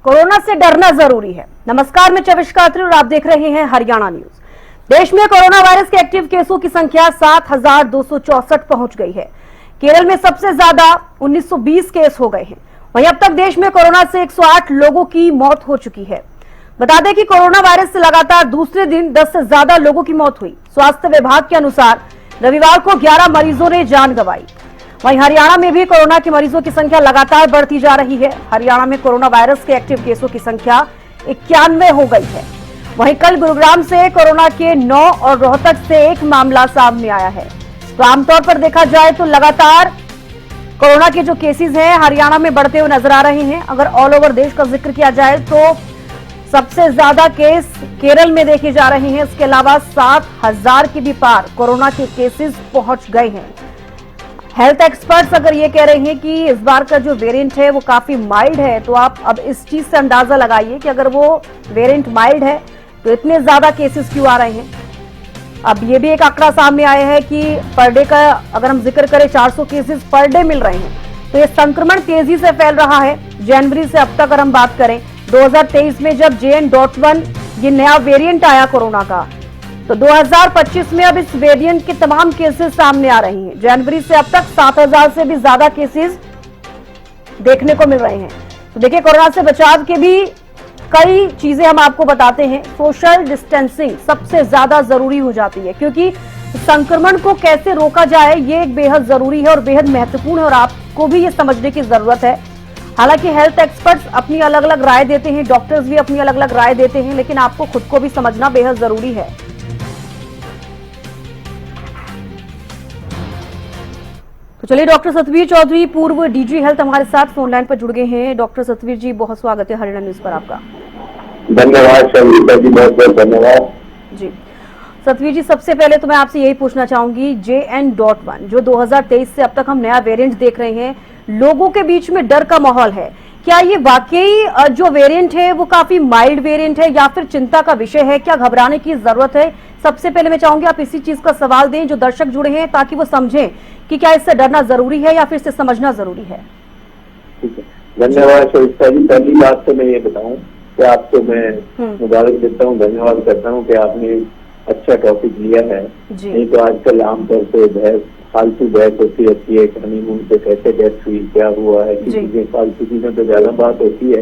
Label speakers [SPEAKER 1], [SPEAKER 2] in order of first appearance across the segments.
[SPEAKER 1] Corona से डरना जरूरी है। नमस्कार, मैं चविष्का अत्री और आप देख रहे हैं हरियाणा न्यूज। देश में कोरोना वायरस के एक्टिव केसों की संख्या 7,264 पहुंच गई है। केरल में सबसे ज्यादा 1920 केस हो गए हैं। वहीं अब तक देश में कोरोना से 108 लोगों की मौत हो चुकी है। बता दें कि कोरोना वायरस से लगातार दूसरे दिन 10 से ज्यादा लोगों की मौत हुई। स्वास्थ्य विभाग के अनुसार रविवार को 11 मरीजों ने जान गंवाई। वहीं हरियाणा में भी कोरोना के मरीजों की संख्या लगातार बढ़ती जा रही है। हरियाणा में कोरोना वायरस के एक्टिव केसों की संख्या 91 हो गई है। वहीं कल गुरुग्राम से कोरोना के 9 और रोहतक से 1 मामला सामने आया है। तो आमतौर पर देखा जाए तो लगातार कोरोना के जो केसेस हैं हरियाणा में बढ़ते हुए नजर आ रहे हैं। अगर ऑल ओवर देश का जिक्र किया जाए तो सबसे ज्यादा केस केरल में देखे जा रहे हैं। इसके अलावा 7,000 के भी पार कोरोना के केसेस पहुंच गए हैं। हेल्थ एक्सपर्ट्स अगर ये कह रहे हैं कि इस बार का जो वेरिएंट है वो काफी माइल्ड है, तो आप अब इस चीज से अंदाजा लगाइए कि अगर वो वेरिएंट माइल्ड है तो इतने ज्यादा केसेस क्यों आ रहे हैं। अब ये भी एक आंकड़ा सामने आया है कि पर डे का अगर हम जिक्र करें 400 केसेस पर डे मिल रहे हैं, तो ये संक्रमण तेजी से फैल रहा है। जनवरी से अब तक अगर हम बात करें 2023 में जब JN.1 ये नया वेरिएंट आया कोरोना का, तो 2025 में अब इस वेरिएंट के तमाम केसेस सामने आ रही हैं। जनवरी से अब तक 7,000 से भी ज्यादा केसेस देखने को मिल रहे हैं। तो देखिए, कोरोना से बचाव के भी कई चीजें हम आपको बताते हैं। सोशल डिस्टेंसिंग सबसे ज्यादा जरूरी हो जाती है, क्योंकि संक्रमण को कैसे रोका जाए ये एक बेहद जरूरी है और बेहद महत्वपूर्ण है और आपको भी ये समझने की जरूरत है। हालांकि हेल्थ एक्सपर्ट्स अपनी अलग अलग राय देते हैं, डॉक्टर्स भी अपनी अलग अलग राय देते हैं, लेकिन आपको खुद को भी समझना बेहद जरूरी है। तो चलिए, डॉक्टर सतवीर चौधरी पूर्व डीजी हेल्थ हमारे साथ फोन लाइन पर जुड़ गए हैं। डॉक्टर सतवीर जी, बहुत स्वागत है हरियाणा न्यूज पर आपका।
[SPEAKER 2] धन्यवाद जी, बहुत बहुत धन्यवाद
[SPEAKER 1] जी। सतवीर जी, सबसे पहले तो मैं आपसे यही पूछना चाहूंगी, JN.1 जो 2023 से अब तक हम नया वेरिएंट देख रहे हैं, लोगों के बीच में डर का माहौल है। क्या ये वाकई जो वेरिएंट है वो काफी माइल्ड वेरिएंट है या फिर चिंता का विषय है? क्या घबराने की जरूरत है? सबसे पहले मैं चाहूंगी आप इसी चीज का सवाल दें जो दर्शक जुड़े हैं, ताकि वो समझें कि क्या इससे डरना जरूरी है या फिर इससे समझना जरूरी है।
[SPEAKER 2] ठीक है, धन्यवाद सविता जी। पहली बात तो मैं ये बताऊं कि आपको मैं मुबारक देता हूँ, धन्यवाद करता हूँ कि आपने अच्छा टॉपिक लिया है। नहीं तो आजकल आमतौर पर फालतू बहस होती रहती है, हनीमून पे कैसे डेथ हुई, क्या हुआ है, किसी चीजें फालतू चीजों पे ज्यादा बात होती है।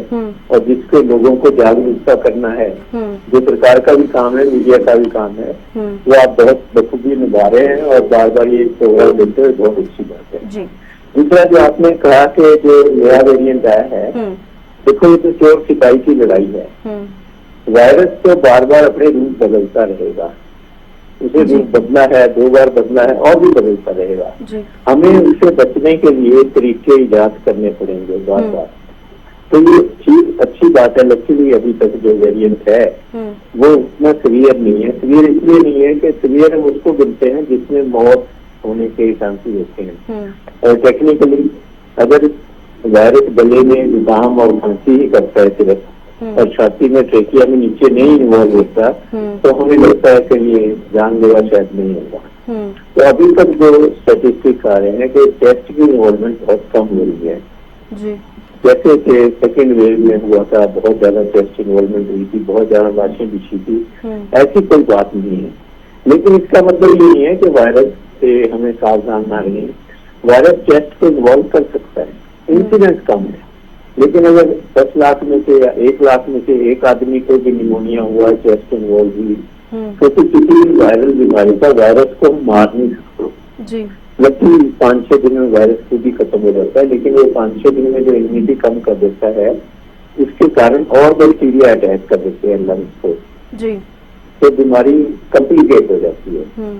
[SPEAKER 2] और जिसके लोगों को जागरूकता करना है, जो सरकार का भी काम है, मीडिया का भी काम है, वो आप बहुत बखूबी निभा रहे हैं और बार बार ये प्रोग्राम देते हुए बहुत अच्छी बात है। दूसरा जो आपने कहा कि जो नया वेरिएंट आया है, देखो ये तो चोर सिपाही की लड़ाई है। वायरस तो बार बार अपने रूप बदलता रहेगा, उसे रूप बदला है, 2 बार बदला है और भी बदलता रहेगा। हमें उससे बचने के लिए तरीके इजाद करने पड़ेंगे बार बार। तो ये चीज अच्छी बात है। लकीली अभी तक जो वेरिएंट है वो उतना सीवियर नहीं है। सीवियर इसलिए नहीं है कि सीवियर हम उसको गिनते हैं जिसमें मौत होने के चांसेस होते हैं। और टेक्निकली अगर वायरस गले में जुकाम और खांसी ही करता है सिर्फ और छाती में, ट्रेकिया में नीचे नहीं इन्वॉल्व होता, तो हमें लगता है कि ये जानलेवा शायद नहीं होगा। तो अभी तक जो स्टेटिस्टिक्स आ रहे हैं कि टेस्ट की इन्वॉल्वमेंट बहुत कम हो रही है। जैसे कि सेकेंड वेव में हुआ था, बहुत ज्यादा टेस्ट इन्वॉल्वमेंट हुई थी, बहुत ज्यादा लाशें बिछी थी, ऐसी कोई बात नहीं है। लेकिन इसका मतलब ये नहीं है कि वायरस से हमें सावधान ना रहें। वायरस टेस्ट को इन्वॉल्व कर सकता है, इंसिडेंस कम है। लेकिन अगर 10 लाख में से या 1 लाख में से एक आदमी को भी निमोनिया हुआ, चेस्ट इन्वॉल्व हुई, तो किसी भी वायरल बीमारी का वायरस को मार नहीं सकते। लेकिन 5-6 दिन में वायरस खुद ही खत्म हो जाता है, लेकिन वो 5-6 दिन में जो इम्यूनिटी कम कर देता है, उसके कारण और बैक्टीरिया अटैक कर देते हैं लंग्स को, तो बीमारी कॉम्प्लिकेट हो जाती है।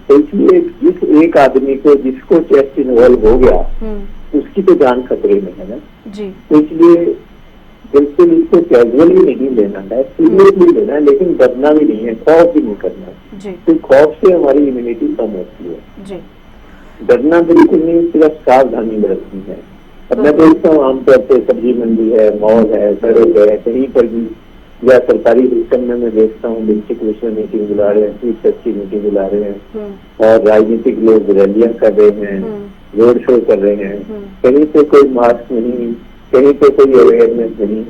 [SPEAKER 2] तो इसलिए जिस एक आदमी को जिसको चेस्ट इन्वॉल्व हो गया, उसकी तो जान खतरे में है ना। तो इसलिए बिल्कुल इसको कैजुअली नहीं लेना है, सीरियसली लेना है, लेकिन डरना भी नहीं है, खौफ भी नहीं करना है। तो खौफ से हमारी इम्यूनिटी कम होती है। डरना बिल्कुल नहीं, सिर्फ सावधानी बरतनी है। अब मैं देखता हूँ आमतौर पर सब्जी मंडी है, मॉल है, सड़क है, कहीं पर भी या सरकारी सिस्टम में मैं देखता हूँ डिस्ट्रिक्ट कमिश्नर मीटिंग बुला रहे हैं, चीफ सेक्रेटरी मीटिंग बुला रहे हैं और राजनीतिक लोग रैलियां कर रहे हैं, रोड शो कर रहे हैं, कहीं पे कोई मास्क नहीं, कहीं पे कोई अवेयरनेस नहीं।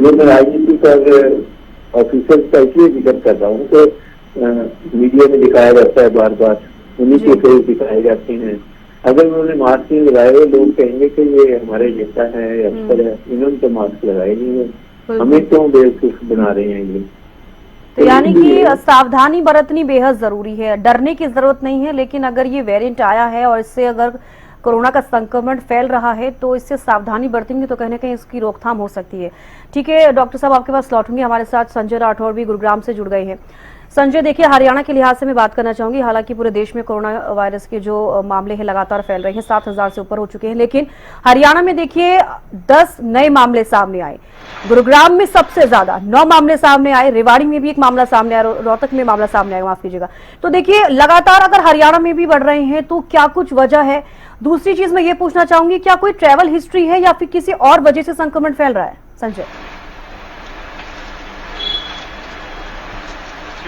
[SPEAKER 2] ये मैं राजनीतिक और ऑफिसर्स का इसलिए जिक्र कर रहा हूँ कि मीडिया में दिखाया जाता है, बार बार उन्हीं के फेस दिखाए जाते हैं। अगर उन्होंने मास्क नहीं लगाए हुए, लोग कहेंगे कि ये हमारे नेता है, अफसर है, इन्होंने तो मास्क लगाए नहीं है, हमें क्यों बेवकूफ बना रहे हैं ये।
[SPEAKER 1] तो यानी कि सावधानी बरतनी बेहद जरूरी है, डरने की जरूरत नहीं है, लेकिन अगर ये वेरिएंट आया है और इससे अगर कोरोना का संक्रमण फैल रहा है तो इससे सावधानी बरतेंगे तो कहीं ना कहीं इसकी रोकथाम हो सकती है। ठीक है डॉक्टर साहब, आपके पास लौटूंगी। हमारे साथ संजय राठौर भी गुरुग्राम से जुड़ गए हैं। संजय, देखिए हरियाणा के लिहाज से मैं बात करना चाहूंगी। हालांकि पूरे देश में कोरोना वायरस के जो मामले हैं लगातार फैल रहे हैं, 7,000 से ऊपर हो चुके हैं, लेकिन हरियाणा में देखिए 10 नए मामले सामने आए। गुरुग्राम में सबसे ज्यादा 9 मामले सामने आए, रेवाड़ी में भी एक मामला सामने आया, रोहतक में मामला सामने आया, माफ कीजिएगा। तो देखिए लगातार अगर हरियाणा में भी बढ़ रहे हैं तो क्या कुछ वजह है? दूसरी चीज मैं ये पूछना चाहूंगी, क्या कोई ट्रैवल हिस्ट्री है या फिर किसी और वजह से संक्रमण फैल रहा है? संजय।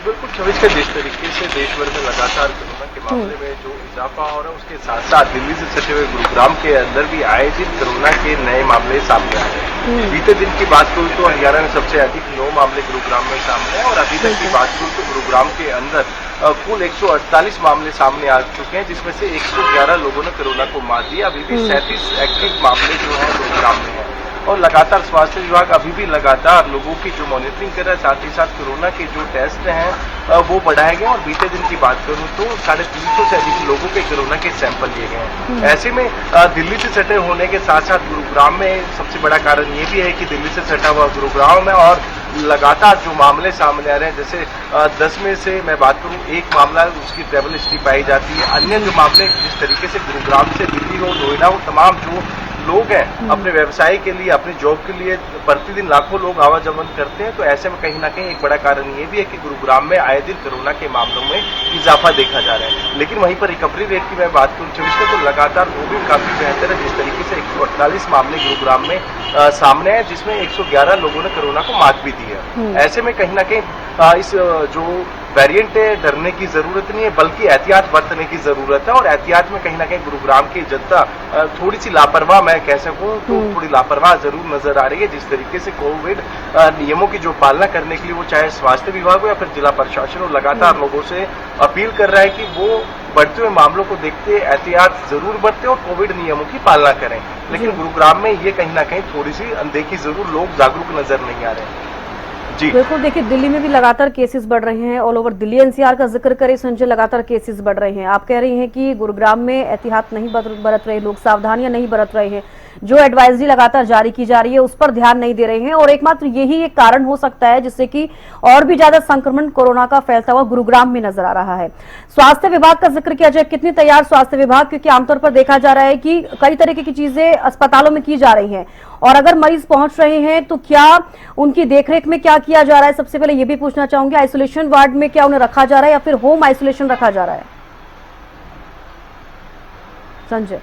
[SPEAKER 3] बिल्कुल छब्बीस के जिस तरीके से देश भर में लगातार कोरोना के मामले में जो इजाफा हो रहा है, उसके साथ साथ दिल्ली से सटे हुए गुरुग्राम के अंदर भी आए दिन कोरोना के नए मामले सामने आ रहे हैं। बीते दिन की बात करूं तो हरियाणा में सबसे अधिक 9 मामले गुरुग्राम में सामने आए और अभी तक की बात करूं तो गुरुग्राम के अंदर कुल 148 मामले सामने आ चुके हैं, जिसमें से 111 लोगों ने कोरोना को मात दिया। अभी भी 37 एक्टिव मामले जो है गुरुग्राम में है और लगातार स्वास्थ्य विभाग अभी भी लगातार लोगों की जो मॉनिटरिंग कर रहा है, साथ ही साथ कोरोना के जो टेस्ट हैं वो बढ़ाए गए और बीते दिन की बात करूं तो 350 से अधिक लोगों के कोरोना के सैंपल लिए गए हैं। ऐसे में दिल्ली से सटे होने के साथ साथ गुरुग्राम में सबसे बड़ा कारण ये भी है कि दिल्ली से सटा हुआ गुरुग्राम में और लगातार जो मामले सामने आ रहे हैं, जैसे 10 में से मैं बात करूं, एक मामला उसकी ट्रैवल हिस्ट्री पाई जाती है। अन्य जो मामले जिस तरीके से गुरुग्राम से दिल्ली हो, नोएडा हो, तमाम जो लोग हैं अपने व्यवसाय के लिए, अपने जॉब के लिए प्रतिदिन लाखों लोग आवाजावन करते हैं। तो ऐसे में कहीं ना कहीं एक बड़ा कारण ये भी है कि गुरुग्राम में आए दिन कोरोना के मामलों में इजाफा देखा जा रहा है। लेकिन वहीं पर रिकवरी रेट की मैं बात करूं 24 का, तो लगातार वो भी काफी बेहतर है। जिस तरीके से 148 मामले गुरुग्राम में सामने है, जिसमें 111 लोगों ने कोरोना को मात भी दी है। ऐसे में कहीं ना कहीं इस जो वेरिएंट है, डरने की जरूरत नहीं है, बल्कि एहतियात बरतने की जरूरत है। और एहतियात में कहीं ना कहीं गुरुग्राम की जनता थोड़ी सी लापरवाह, मैं कह सकूं तो थोड़ी लापरवाह जरूर नजर आ रही है। जिस तरीके से कोविड नियमों की जो पालना करने के लिए वो चाहे स्वास्थ्य विभाग हो या फिर जिला प्रशासन हो, लगातार लोगों से अपील कर रहा है कि वो बढ़ते हुए मामलों को देखते एहतियात जरूर बरतें और कोविड नियमों की पालना करें। लेकिन गुरुग्राम में ये कहीं ना कहीं थोड़ी सी अनदेखी जरूर, लोग जागरूक नजर नहीं आ रहे हैं। जी
[SPEAKER 1] बिल्कुल, देखिए दिल्ली में भी लगातार केसेस बढ़ रहे हैं। ऑल ओवर दिल्ली एनसीआर का जिक्र करें संजय, लगातार केसेस बढ़ रहे हैं। आप कह रही हैं कि गुरुग्राम में एहतियात नहीं बरत रहे लोग, सावधानियां नहीं बरत रहे हैं, जो एडवाइजरी लगातार जारी की जा रही है उस पर ध्यान नहीं दे रहे हैं और एकमात्र यही एक कारण हो सकता है जिससे कि और भी ज्यादा संक्रमण कोरोना का फैलता हुआ गुरुग्राम में नजर आ रहा है। स्वास्थ्य विभाग का जिक्र किया जाए, कितनी तैयार स्वास्थ्य विभाग, क्योंकि आमतौर पर देखा जा रहा है कि कई तरीके की चीजें अस्पतालों में की जा रही हैं और अगर मरीज पहुंच रहे हैं तो क्या उनकी देखरेख में क्या किया जा रहा है? सबसे पहले ये भी पूछना चाहूंगी, आइसोलेशन वार्ड में क्या उन्हें रखा जा रहा है या फिर होम आइसोलेशन रखा जा रहा है? संजय।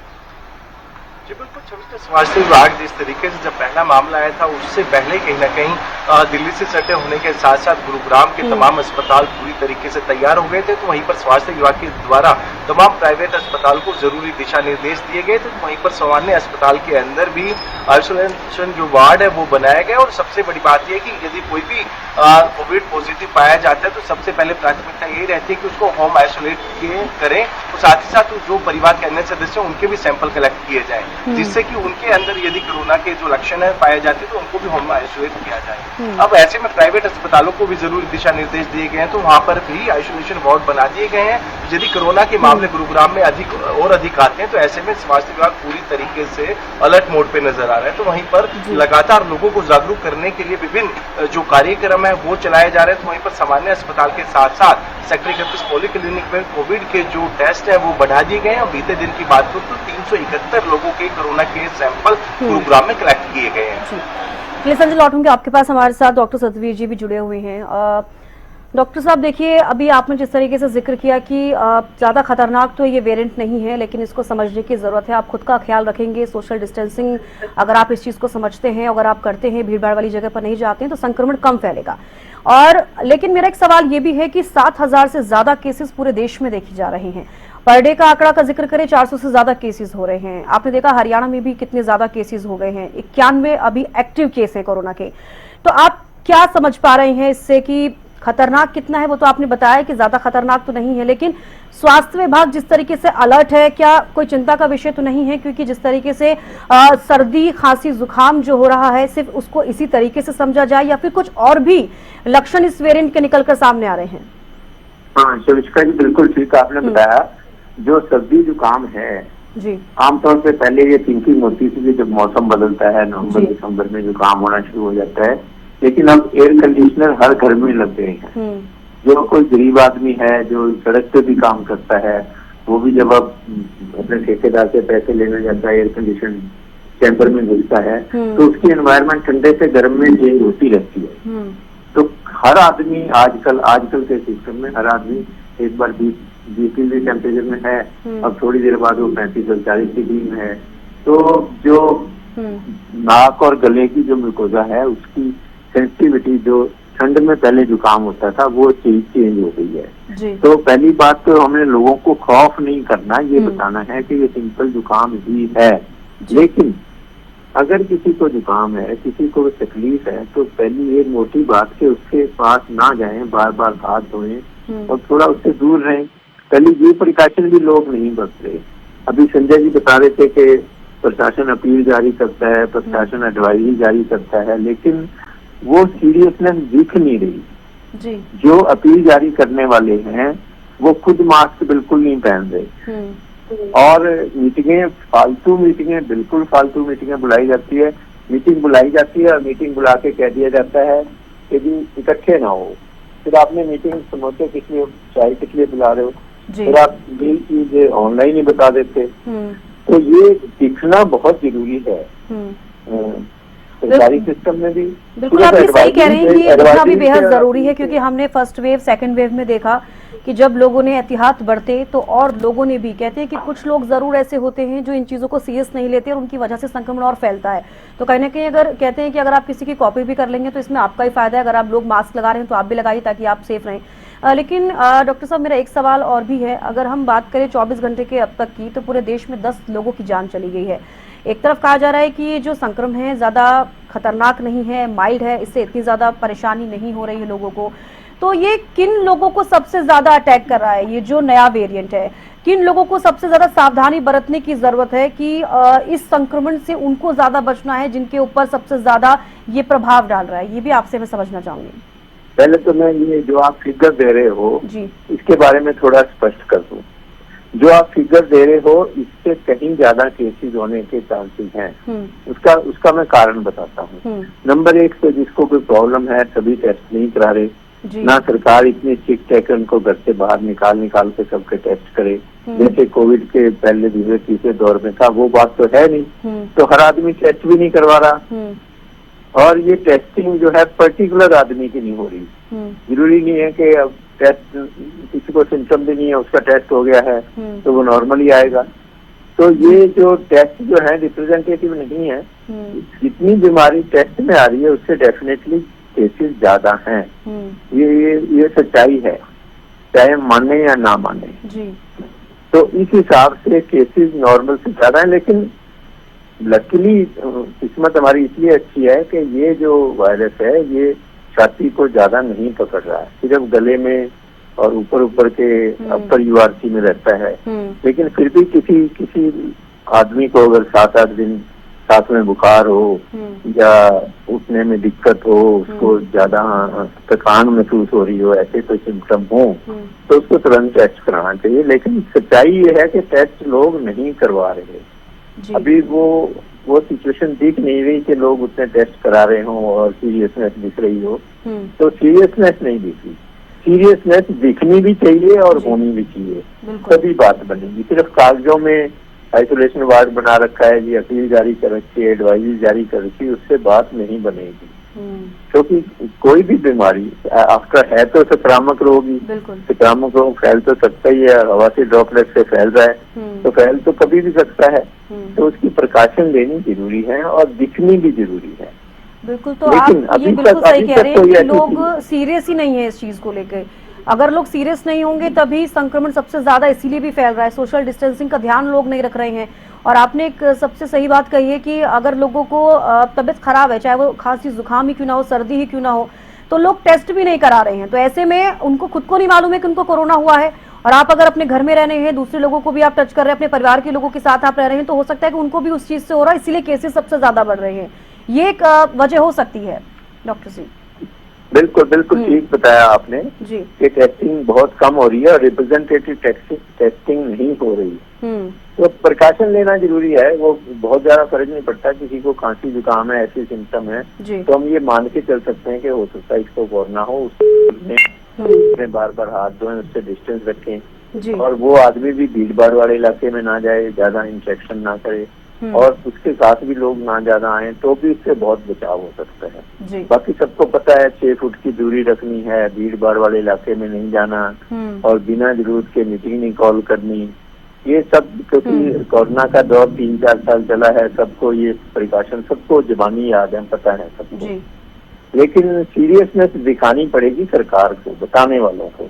[SPEAKER 3] जी बिल्कुल, स्वास्थ्य विभाग जिस तरीके से जब पहला मामला आया था उससे पहले कहीं ना कहीं दिल्ली से सटे होने के साथ साथ गुरुग्राम के तमाम अस्पताल पूरी तरीके से तैयार हो गए थे। तो वहीं पर स्वास्थ्य विभाग के द्वारा तमाम प्राइवेट अस्पताल को जरूरी दिशा निर्देश दिए गए थे। तो वहीं पर सामान्य अस्पताल के अंदर भी आइसोलेशन जो वार्ड है वो बनाया गया और सबसे बड़ी बात यह है कि यदि कोई भी कोविड पॉजिटिव पाया जाता है तो सबसे पहले प्राथमिकता यही रहती है कि उसको होम आइसोलेट करें और साथ ही साथ जो परिवार के अन्य सदस्य हैं उनके भी सैंपल कलेक्ट किए जाए, जिससे कि उनके अंदर यदि कोरोना के जो लक्षण है पाए जाते हैं तो उनको भी होम आइसोलेट किया जाए। अब ऐसे में प्राइवेट अस्पतालों को भी जरूरी दिशा निर्देश दिए गए हैं, तो वहां पर भी आइसोलेशन वार्ड बना दिए गए हैं। यदि कोरोना के मामले गुरुग्राम में अधिक आते हैं तो ऐसे में स्वास्थ्य विभाग पूरी तरीके से अलर्ट मोड पे नजर आ रहा है। तो वहीं पर लगातार लोगों को जागरूक करने के लिए विभिन्न जो कार्यक्रम है वो चलाए जा रहे हैं। तो वहीं पर सामान्य अस्पताल के साथ साथ सेक्टर 31 पॉलीक्लिनिक में कोविड के जो टेस्ट है वो बढ़ा दिए गए हैं और बीते दिन की बात करूं तो 371 लोगों के कोरोना के सैंपल गुरुग्राम में कलेक्ट किए गए हैं।
[SPEAKER 1] संजय, लौटूंगे आपके पास। हमारे साथ डॉक्टर सतवीर जी भी जुड़े हुए हैं। डॉक्टर साहब देखिए, अभी आपने जिस तरीके से जिक्र किया कि ज़्यादा खतरनाक तो ये वेरिएंट नहीं है, लेकिन इसको समझने की ज़रूरत है। आप खुद का ख्याल रखेंगे, सोशल डिस्टेंसिंग अगर आप इस चीज़ को समझते हैं, अगर आप करते हैं, भीड़ भाड़ वाली जगह पर नहीं जाते हैं, तो संक्रमण कम फैलेगा। और लेकिन मेरा एक सवाल ये भी है कि 7,000 से ज़्यादा केसेस पूरे देश में देखे जा रहे हैं। पर डे का आंकड़ा का जिक्र करें, 400 से ज़्यादा केसेस हो रहे हैं। आपने देखा हरियाणा में भी कितने ज़्यादा केसेस हो गए हैं, 91 अभी एक्टिव केस है कोरोना के। तो आप क्या समझ पा रहे हैं इससे कि खतरनाक कितना है? वो तो आपने बताया कि ज्यादा खतरनाक तो नहीं है, लेकिन स्वास्थ्य विभाग जिस तरीके से अलर्ट है, क्या कोई चिंता का विषय तो नहीं है? क्योंकि जिस तरीके से सर्दी खांसी जुकाम जो हो रहा है, सिर्फ उसको इसी तरीके से समझा जाए या फिर कुछ और भी लक्षण इस वेरिएंट के निकलकर सामने आ रहे हैं?
[SPEAKER 2] हाँ शविष्का जी, बिल्कुल ठीक आपने बताया। जो सर्दी जुकाम है
[SPEAKER 1] जी,
[SPEAKER 2] आमतौर पे पहले ये थिंकिंग होती थी कि जब मौसम बदलता है नवंबर दिसंबर में जुकाम होना शुरू हो जाता है, लेकिन अब एयर कंडीशनर हर घर में लग गए हैं। जो कोई गरीब आदमी है जो सड़क पे भी काम करता है, वो भी जब अब अपने ठेकेदार से पैसे लेने जाता है, एयर कंडीशन चैम्बर में घुसता है, तो उसकी एनवायरमेंट ठंडे से गर्म में चेंज होती रहती है। तो हर आदमी आजकल के सिस्टम में हर आदमी एक बार 20 डिग्री टेम्परेचर में है, अब थोड़ी देर बाद वो 35-40 डिग्री में है। तो जो नाक और गले की जो ग्लूकोजा है उसकी सेंसिटिविटी जो ठंड में पहले जुकाम होता था वो चीज चेंज हो गई है। तो पहली बात तो हमें लोगों को खौफ नहीं करना, ये बताना है कि ये सिंपल जुकाम ही है। लेकिन अगर किसी को जुकाम है, किसी को तकलीफ है, तो पहली ये मोटी बात कि उसके पास ना जाएं, बार बार हाथ धोएं और थोड़ा उससे दूर रहें। पहले ये प्रिकॉशन भी लोग नहीं बरत रहे। अभी संजय जी बता रहे थे कि प्रशासन अपील जारी करता है, प्रशासन एडवाइजरी जारी करता है, लेकिन वो सीरियसनेस दिख नहीं रही जी। जो अपील जारी करने वाले हैं वो खुद मास्क बिल्कुल नहीं पहन रहे और मीटिंगें बिल्कुल फालतू मीटिंगें बुलाई जाती है। मीटिंग बुलाई जाती है और मीटिंग बुला के कह दिया जाता है कि जी इकट्ठे ना हो। फिर आपने मीटिंग समझते किस लिए, चाय किस लिए बुला रहे हो, फिर आप ये चीज ऑनलाइन ही बता देते। तो ये दिखना बहुत जरूरी है सरकारी सिस्टम में भी।
[SPEAKER 1] बिल्कुल आप ये सही कह रहे हैं कि ये दिखना भी बेहद जरूरी है, क्योंकि हमने फर्स्ट वेव सेकंड वेव में देखा कि जब लोगों ने एहतियात बरते तो और लोगों ने भी, कहते हैं कि कुछ लोग जरूर ऐसे होते हैं जो इन चीजों को सीरियस नहीं लेते और उनकी वजह से संक्रमण और फैलता है। तो कहीं ना कहीं अगर कहते हैं कि अगर आप किसी की कॉपी भी कर लेंगे तो इसमें आपका ही फायदा है। अगर आप लोग मास्क लगा रहे हैं तो आप भी लगाइए ताकि आप सेफ रहें। लेकिन डॉक्टर साहब मेरा एक सवाल और भी है। अगर हम बात करें 24 घंटे के अब तक की, तो पूरे देश में 10 लोगों की जान चली गई है। एक तरफ कहा जा रहा है कि ये जो संक्रमण है ज्यादा खतरनाक नहीं है, माइल्ड है, इससे इतनी ज्यादा परेशानी नहीं हो रही है लोगों को। तो ये किन लोगों को सबसे ज्यादा अटैक कर रहा है? ये जो नया वेरिएंट है, किन लोगों को सबसे ज्यादा सावधानी बरतने की जरूरत है कि इस संक्रमण से उनको ज्यादा बचना है, जिनके ऊपर सबसे ज्यादा ये प्रभाव डाल रहा है? ये भी आपसे मैं समझना चाहूंगी।
[SPEAKER 2] पहले तो मैं ये जो आप फिगर दे रहे हो जी, इसके बारे में थोड़ा स्पष्ट कर दूं। जो आप फिगर दे रहे हो इससे कहीं ज्यादा केसेस होने के चांसेस हैं। उसका मैं कारण बताता हूँ। नंबर 1 से जिसको कोई प्रॉब्लम है सभी टेस्ट नहीं करा रहे, ना सरकार इतनी स्ट्रिक्ट है कि उनको घर से बाहर निकाल के सबके टेस्ट करे, जैसे कोविड के पहले दूसरे तीसरे दौर में था। वो बात तो है नहीं, तो हर आदमी टेस्ट भी नहीं करवा रहा। और ये टेस्टिंग जो है पर्टिकुलर आदमी की नहीं हो रही। जरूरी नहीं है कि अब टेस्ट किसी को सिम्टम भी नहीं है उसका टेस्ट हो गया है तो वो नॉर्मली आएगा। तो ये जो टेस्ट जो है रिप्रेजेंटेटिव नहीं है। जितनी बीमारी टेस्ट में आ रही है उससे डेफिनेटली केसेस ज्यादा हैं। ये सच्चाई है, चाहे माने या ना माने जी। तो इस हिसाब से केसेस नॉर्मल से ज्यादा है, लेकिन लकीली किस्मत हमारी इसलिए अच्छी है कि ये जो वायरस है ये छाती को ज्यादा नहीं पकड़ रहा है, सिर्फ गले में और ऊपर के अपर यूआरसी में रहता है। लेकिन फिर भी किसी आदमी को अगर 7-8 दिन साथ में बुखार हो या उठने में दिक्कत हो, उसको ज्यादा थकान महसूस हो रही हो, ऐसे कोई सिम्टम हो तो उसको तुरंत टेस्ट कराना चाहिए। लेकिन सच्चाई ये है कि टेस्ट लोग नहीं करवा रहे। अभी वो सिचुएशन दिख नहीं रही कि लोग उतने टेस्ट करा रहे हों और सीरियसनेस दिख रही हो। तो सीरियसनेस नहीं दिखी। सीरियसनेस दिखनी भी चाहिए और होनी भी चाहिए, तभी बात बनेगी। सिर्फ कागजों में आइसोलेशन वार्ड बना रखा है जी, अपील जारी कर रखी है, एडवाइजरी जारी कर रखी है, उससे बात नहीं बनेगी। क्योंकि कोई भी बीमारी आफ्टर है तो संक्रामक रोग ही, संक्रामक रोग फैल तो सकता ही है, हवा से ड्रॉपलेट से फैल रहा है तो फैल तो कभी भी सकता है। तो उसकी प्रिकॉशन लेनी जरूरी है और दिखनी भी जरूरी है।
[SPEAKER 1] बिल्कुल, तो आप ये बिल्कुल सही कह रहे हैं कि लोग सीरियस ही नहीं है इस चीज को लेकर। अगर लोग सीरियस नहीं होंगे तभी संक्रमण सबसे ज्यादा इसीलिए भी फैल रहा है, सोशल डिस्टेंसिंग का ध्यान लोग नहीं रख रहे हैं। और आपने एक सबसे सही बात कही है कि अगर लोगों को तबीयत खराब है, चाहे वो खांसी जुकाम ही क्यों ना हो, सर्दी ही क्यों ना हो, तो लोग टेस्ट भी नहीं करा रहे हैं। तो ऐसे में उनको खुद को नहीं मालूम है कि उनको कोरोना हुआ है, और आप अगर अपने घर में रह रहे हैं, दूसरे लोगों को भी आप टच कर रहे हैं, अपने परिवार के लोगों के साथ आप रह रहे हैं, तो हो सकता है कि उनको भी उस चीज से हो रहा है, इसीलिए केसेस सबसे ज्यादा बढ़ रहे हैं। ये एक वजह हो सकती है डॉक्टर सिंह।
[SPEAKER 2] बिल्कुल बिल्कुल ठीक बताया आपने जी कि टेस्टिंग बहुत कम हो रही है और रिप्रेजेंटेटिव टेस्टिंग नहीं हो रही। तो प्रिकॉशन लेना जरूरी है। वो बहुत ज्यादा फर्क नहीं पड़ता, किसी को खांसी जुकाम है, ऐसे सिम्टम है तो हम ये मान के चल सकते हैं कि हो सकता है इसको कोरोना हो, उसमें बार बार हाथ धोएं, उससे डिस्टेंस रखें और वो आदमी भी भीड़ भाड़ वाले इलाके में ना जाए, ज्यादा इंफेक्शन ना करे और उसके साथ भी लोग ना ज्यादा आए तो भी इससे बहुत बचाव हो सकता है। बाकी सबको पता है 6 फुट की दूरी रखनी है, भीड़ भाड़ वाले इलाके में नहीं जाना और बिना जरूरत के मीटिंग नहीं कॉल करनी, ये सब क्योंकि कोरोना का दौर 3-4 साल चला है, सबको ये प्रिकॉशन सबको जुबानी याद है, पता है सबको। लेकिन सीरियसनेस दिखानी पड़ेगी सरकार को, बताने वालों को।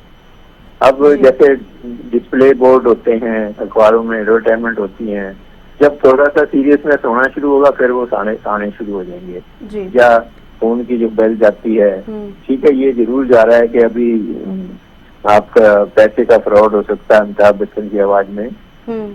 [SPEAKER 2] अब जैसे डिस्प्ले बोर्ड होते हैं अखबारों में, एडवर्टाइजमेंट होती है, जब थोड़ा सा सीरियसनेस होना शुरू होगा फिर वो आने शुरू हो जाएंगे। या फोन की जो बेल जाती है, ठीक है ये जरूर जा रहा है कि अभी आपका पैसे का फ्रॉड हो सकता है अमिताभ बच्चन की आवाज में,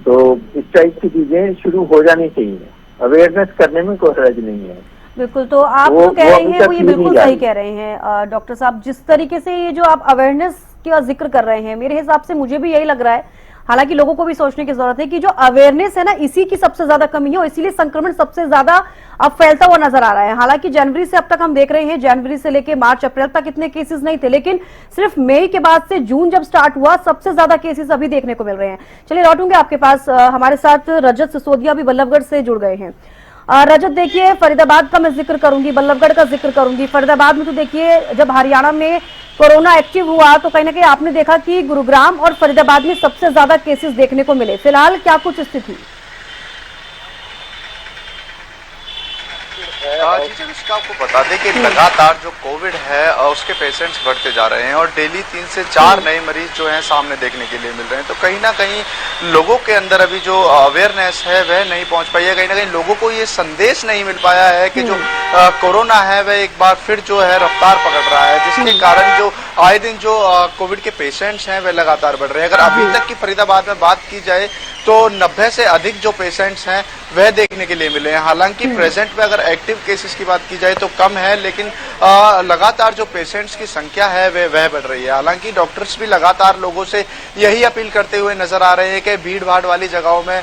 [SPEAKER 2] तो इस टाइप की चीजें शुरू हो जानी चाहिए। अवेयरनेस करने में कोई हर्ज नहीं है।
[SPEAKER 1] बिल्कुल, तो आप जो कह रहे हैं वो ये बिल्कुल सही कह रहे हैं डॉक्टर साहब। जिस तरीके से ये जो आप अवेयरनेस का जिक्र कर रहे हैं, मेरे हिसाब से मुझे भी यही लग रहा है, हालांकि लोगों को भी सोचने की जरूरत है कि जो अवेयरनेस है ना, इसी की सबसे ज्यादा कमी है और इसीलिए संक्रमण सबसे ज्यादा अब फैलता हुआ नजर आ रहा है। हालांकि जनवरी से अब तक हम देख रहे हैं, जनवरी से लेके मार्च अप्रैल तक इतने केसेस नहीं थे, लेकिन सिर्फ मई के बाद से जून जब स्टार्ट हुआ सबसे ज्यादा केसेस अभी देखने को मिल रहे हैं। चलिए लौटूंगे आपके पास, हमारे साथ रजत सिसोदिया भी बल्लभगढ़ से जुड़ गए हैं। रजत, देखिए फरीदाबाद का मैं जिक्र करूंगी, बल्लभगढ़ का जिक्र करूंगी। फरीदाबाद में तो देखिए जब हरियाणा में कोरोना एक्टिव हुआ तो कहीं ना कहीं आपने देखा कि गुरुग्राम और फरीदाबाद में सबसे ज्यादा केसेस देखने को मिले। फिलहाल क्या कुछ स्थिति?
[SPEAKER 4] जी जब इसका आपको बता दें कि लगातार जो कोविड है उसके पेशेंट्स बढ़ते जा रहे हैं और डेली 3 से 4 नए मरीज जो हैं सामने देखने के लिए मिल रहे हैं। तो कहीं ना कहीं लोगों के अंदर अभी जो अवेयरनेस है वह नहीं पहुंच पाई है। कहीं ना कहीं लोगों को ये संदेश नहीं मिल पाया है कि जो कोरोना है वह एक बार फिर जो है रफ्तार पकड़ रहा है, जिसके कारण जो आए दिन जो कोविड के पेशेंट्स हैं वह लगातार बढ़ रहे हैं। अगर अभी तक की फरीदाबाद में बात की जाए तो 90 से अधिक जो पेशेंट्स हैं वह देखने के लिए मिले हैं। हालांकि प्रेजेंट में अगर एक्टिव केसेस की बात की जाए तो कम है, लेकिन लगातार जो पेशेंट्स की संख्या है वह बढ़ रही है। हालांकि डॉक्टर्स भी लगातार लोगों से यही अपील करते हुए नजर आ रहे हैं कि भीड़ भाड़ वाली जगहों में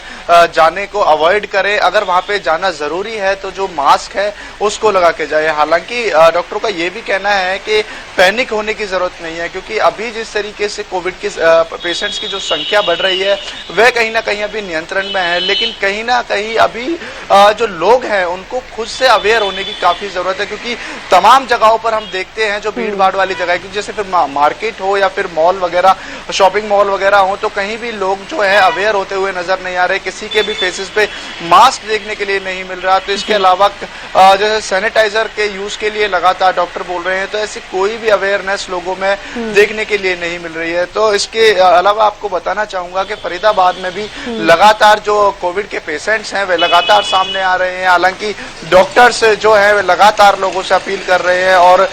[SPEAKER 4] जाने को अवॉइड करें। अगर वहां पे जाना जरूरी है तो जो मास्क है उसको लगा के जाए। हालांकि डॉक्टरों का ये भी कहना है कि पैनिक होने की जरूरत नहीं है, क्योंकि अभी जिस तरीके से कोविड के पेशेंट्स की जो संख्या बढ़ रही है वह कहीं ना कहीं अभी नियंत्रण में है। लेकिन कहीं ना कहीं अभी जो लोग हैं उनको खुद से अवेयर होने की काफी जरूरत है, क्योंकि तमाम जगहों पर हम देखते हैं जो भीड़ भाड़ वाली जगह है, क्योंकि जैसे फिर मार्केट हो या फिर मॉल वगैरह, शॉपिंग मॉल वगैरह हो, तो कहीं भी लोग जो है अवेयर होते हुए नजर नहीं आ रहे। किसी के भी फेसेस पे मास्क देखने के लिए नहीं मिल रहा। तो इसके अलावा जैसे सैनिटाइजर के यूज के लिए लगातार डॉक्टर बोल रहे हैं, तो ऐसी कोई भी अवेयरनेस लोगों में देखने के लिए नहीं मिल रही है। तो इसके अलावा आपको बताना चाहूंगा कि फरीदाबाद में भी लगातार जो कोविड के पेशेंट्स हैं वे लगातार सामने आ रहे हैं। हालांकि डॉक्टर्स जो है वे लगातार लोगों से अपील कर रहे हैं और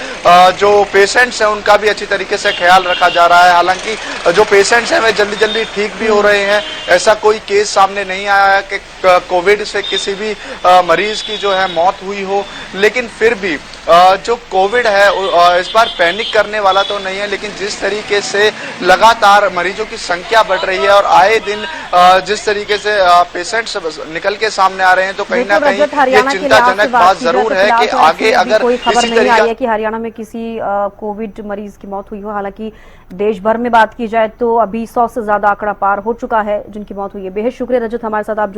[SPEAKER 4] जो पेशेंट्स हैं उनका भी अच्छी तरीके से ख्याल रखा जा रहा है। हालांकि जो पेशेंट्स हैं वे जल्दी जल्दी ठीक भी हो रहे हैं। ऐसा कोई केस सामने नहीं आया है कि कोविड से किसी भी मरीज की जो है मौत हुई हो, लेकिन फिर भी जो कोविड है इस बार पैनिक करने वाला तो नहीं है। लेकिन जिस तरीके से लगातार मरीजों की संख्या बढ़ रही है और आए दिन जिस तरीके से पेशेंट्स निकल के सामने आ रहे हैं, तो कहीं ना कहीं ये चिंताजनक बात जरूर है कि आगे अगर
[SPEAKER 1] कोई खबर नहीं आई है कि हरियाणा में किसी कोविड मरीज की मौत हुई हो। हालांकि देश भर में बात की जाए तो अभी 100 से ज्यादा आंकड़ा पार हो चुका है जिनकी मौत हुई है। बेहद शुक्रिया रजत, हमारे साथ आप